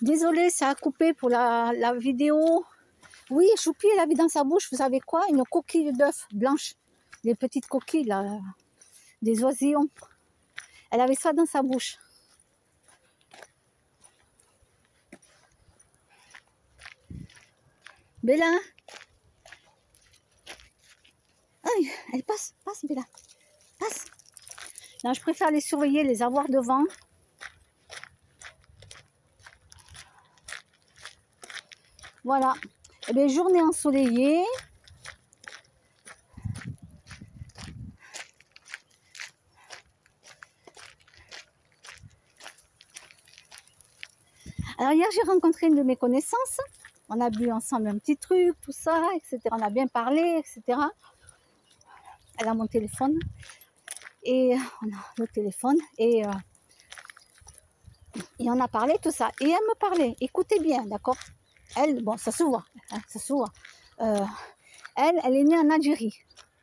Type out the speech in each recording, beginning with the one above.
Désolée, ça a coupé pour la vidéo. Oui, Choupi, elle avait dans sa bouche, vous savez quoi? Une coquille d'œuf blanche. Les petites coquilles, là, des oisillons. Elle avait ça dans sa bouche. Bella. Aïe, elle passe, passe Bella. Passe. Non, je préfère les surveiller, les avoir devant. Voilà. Eh bien, journée ensoleillée. Alors hier, j'ai rencontré une de mes connaissances. On a bu ensemble un petit truc, tout ça, etc. On a bien parlé, etc. Elle a mon téléphone. Et on a le téléphone. Et on a parlé, tout ça. Et elle me parlait. Écoutez bien, d'accord? Elle, bon, ça se voit. Hein, ça se voit. Elle est née en Algérie.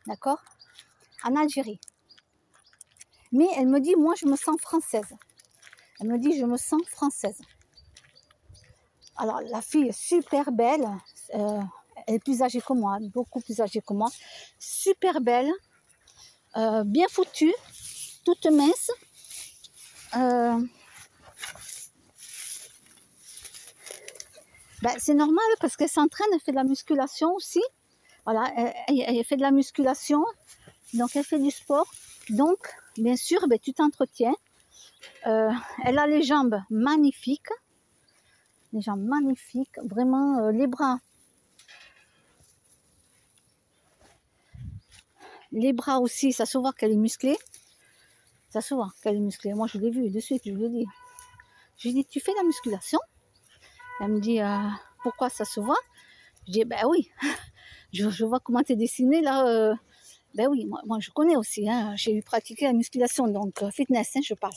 D'accord? En Algérie. Mais elle me dit, moi, je me sens française. Elle me dit, je me sens française. Alors, la fille est super belle. Elle est plus âgée que moi, beaucoup plus âgée que moi. Super belle. Bien foutue. Toute mince. Ben, c'est normal parce qu'elle s'entraîne, elle fait de la musculation aussi. Voilà, elle fait de la musculation. Donc, elle fait du sport. Donc, bien sûr, ben, tu t'entretiens. Elle a les jambes magnifiques. Les jambes magnifiques. Vraiment, les bras. Les bras aussi, ça se voit qu'elle est musclée. Ça se voit qu'elle est musclée. Moi, je l'ai vu de suite, je lui ai dit. Je lui ai dit, tu fais la musculation? Elle me dit, pourquoi ça se voit? Je dis, ben oui, je vois comment tu es dessinée là. Ben oui, moi je connais aussi. Hein. J'ai eu pratiqué la musculation, donc fitness, hein, je parle.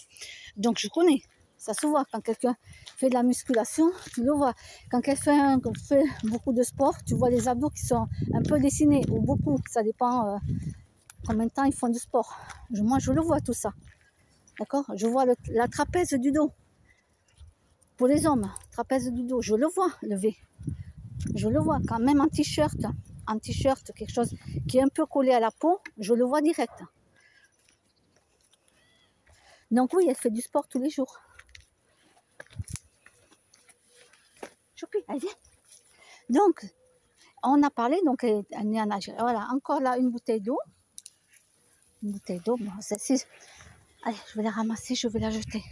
Donc je connais. Ça se voit quand quelqu'un fait de la musculation, tu le vois. Quand quelqu'un fait beaucoup de sport, tu vois les abdos qui sont un peu dessinés, ou beaucoup. Ça dépend combien de temps ils font du sport. Moi, je le vois tout ça. D'accord? Je vois la trapèze du dos. Pour les hommes, trapèze du dos, je le vois lever. Je le vois quand même en t-shirt, quelque chose qui est un peu collé à la peau, je le vois direct. Donc oui, elle fait du sport tous les jours. Choupi, elle vient. Donc, on a parlé, donc elle est née en Algérie. Voilà, encore là, une bouteille d'eau. Une bouteille d'eau, bon, celle-ci, allez, je vais la ramasser, je vais la jeter.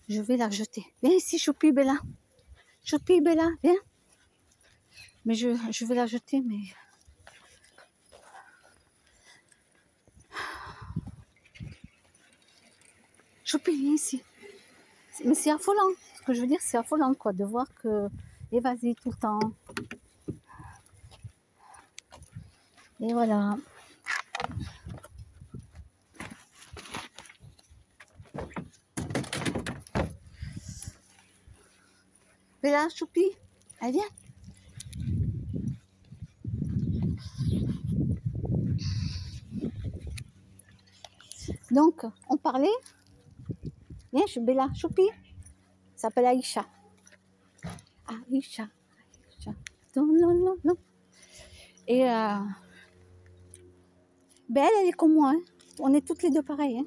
Je vais la jeter. Viens ici, Choupi, Bella. Choupi, Bella, viens. Mais je vais la jeter, mais... Choupi, viens ici. Mais c'est affolant. Ce que je veux dire, c'est affolant, quoi, de voir que... Et vas-y, tout le temps. Et voilà. Bella, Choupi, elle vient. Donc, on parlait. Viens, Bella, Choupi. Ça s'appelle Aïcha. Aïcha. Non, non, non, non. Et ben elle est comme moi. Hein. On est toutes les deux pareilles. Hein.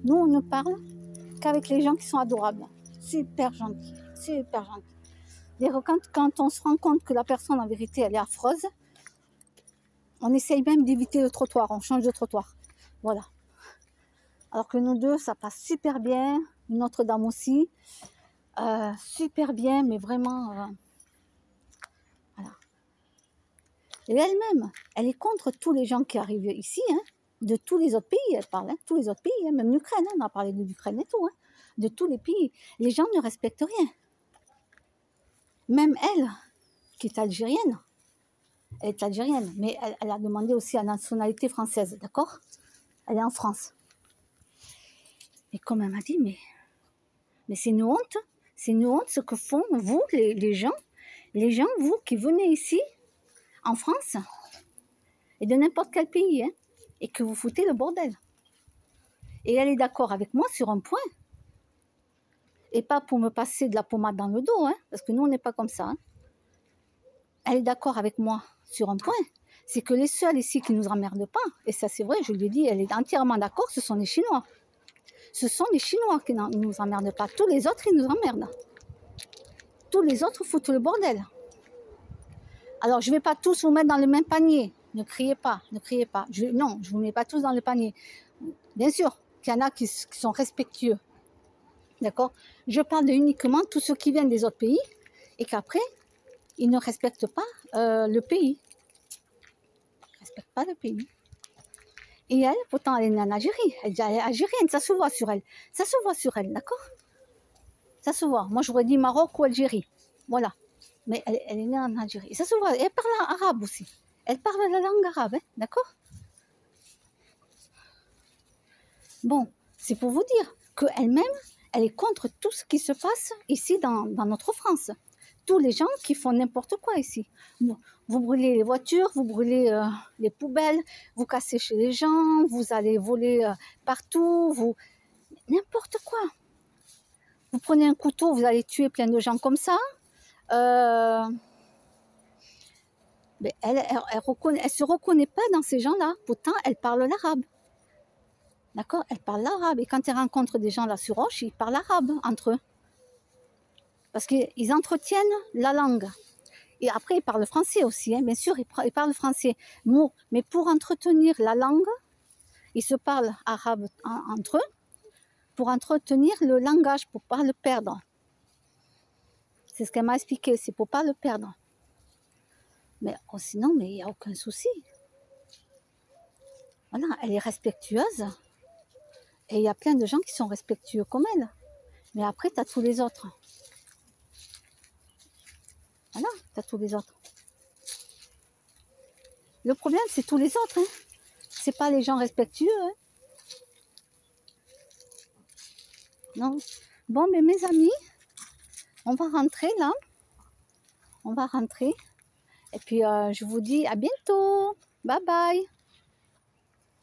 Nous, on ne parle qu'avec les gens qui sont adorables. Super gentils. Super gentils. Et quand on se rend compte que la personne, en vérité, elle est affreuse, on essaye même d'éviter le trottoir. On change de trottoir. Voilà. Alors que nous deux, ça passe super bien. Une autre dame aussi. Super bien, mais vraiment... voilà. Et elle-même, elle est contre tous les gens qui arrivent ici, hein, de tous les autres pays, elle parle, hein, tous les autres pays, hein, même l'Ukraine, hein, on a parlé de l'Ukraine et tout, hein, de tous les pays. Les gens ne respectent rien. Même elle, qui est algérienne, elle est algérienne, mais elle a demandé aussi la nationalité française, d'accord? Elle est en France. Et comme elle m'a dit, mais c'est une honte ce que font vous, les gens, vous qui venez ici, en France, et de n'importe quel pays, hein, et que vous foutez le bordel. Et elle est d'accord avec moi sur un point. Et pas pour me passer de la pommade dans le dos, hein, parce que nous, on n'est pas comme ça. Hein. Elle est d'accord avec moi sur un point. C'est que les seuls ici qui ne nous emmerdent pas, et ça c'est vrai, je lui ai dit, elle est entièrement d'accord, ce sont les Chinois. Ce sont les Chinois qui ne nous emmerdent pas. Tous les autres, ils nous emmerdent. Tous les autres foutent le bordel. Alors, je ne vais pas tous vous mettre dans le même panier. Ne criez pas, ne criez pas. Non, je ne vous mets pas tous dans le panier. Bien sûr qu'il y en a qui sont respectueux. D'accord? Je parle uniquement de tous ceux qui viennent des autres pays et qu'après, ils ne respectent pas le pays. Ils ne respectent pas le pays. Et elle, pourtant, elle est née en Algérie. Elle est algérienne, ça se voit sur elle. Ça se voit sur elle, d'accord? Ça se voit. Moi, j'aurais dit Maroc ou Algérie. Voilà. Mais elle est née en Algérie. Et ça se voit. Et elle parle arabe aussi. Elle parle la langue arabe, hein, d'accord? Bon, c'est pour vous dire qu'elle-même, elle est contre tout ce qui se passe ici dans notre France. Tous les gens qui font n'importe quoi ici. Vous brûlez les voitures, vous brûlez les poubelles, vous cassez chez les gens, vous allez voler partout, n'importe quoi. Vous prenez un couteau, vous allez tuer plein de gens comme ça. Mais elle se reconnaît pas dans ces gens-là. Pourtant, elle parle l'arabe. D'accord? Elle parle l'arabe. Et quand elle rencontre des gens là sur Roche, ils parlent arabe entre eux. Parce qu'ils entretiennent la langue. Et après, ils parlent français aussi. Hein. Bien sûr, ils parlent français. Mais pour entretenir la langue, ils se parlent arabe entre eux. Pour entretenir le langage, pour ne pas le perdre. C'est ce qu'elle m'a expliqué. C'est pour ne pas le perdre. Mais sinon, il n'y a aucun souci. Voilà, elle est respectueuse. Et il y a plein de gens qui sont respectueux comme elle. Mais après, tu as tous les autres. Voilà, tu as tous les autres. Le problème, c'est tous les autres. Hein. C'est pas les gens respectueux. Hein. Non. Bon, mais mes amis, on va rentrer là. On va rentrer. Et puis, je vous dis à bientôt. Bye bye.